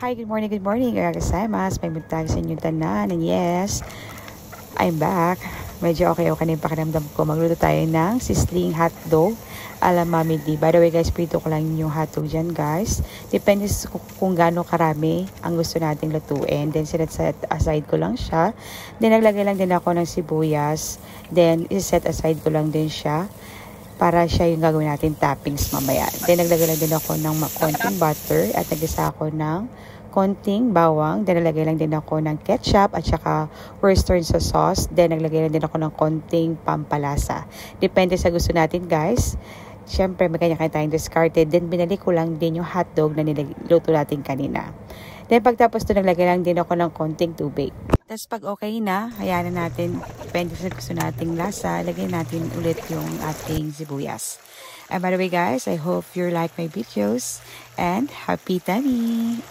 Hi, good morning, gozaimasu. May buntag sa inyong tanan. And yes, I'm back. Medyo okay na yung pakiramdam ko. Magluto tayo ng sizzling hotdog ala Mami D. By the way guys, prito ko lang yung hotdog dyan guys. Depende kung gaano karami ang gusto nating lutuin. Then set aside ko lang siya. Then naglagay lang din ako ng sibuyas. Then set aside ko lang din siya para siya yung gagawin natin toppings mamaya. Then naglagay lang din ako ng konting butter at nagisa ako ng konting bawang. Then naglagay lang din ako ng ketchup at saka Worcester sauce. Then naglagay lang din ako ng konting pampalasa. Depende sa gusto natin guys. Siyempre may kanya-kanya tayong discarded. Then binalik ko lang din yung hotdog na niluto natin kanina. Then pagtapos ito naglagay lang din ako ng konting tubig. Tapos pag okay na, hayaan na natin, depende sa gusto nating lasa, lagay natin ulit yung ating sibuyas. And by the way guys, I hope you like my videos and happy tummy!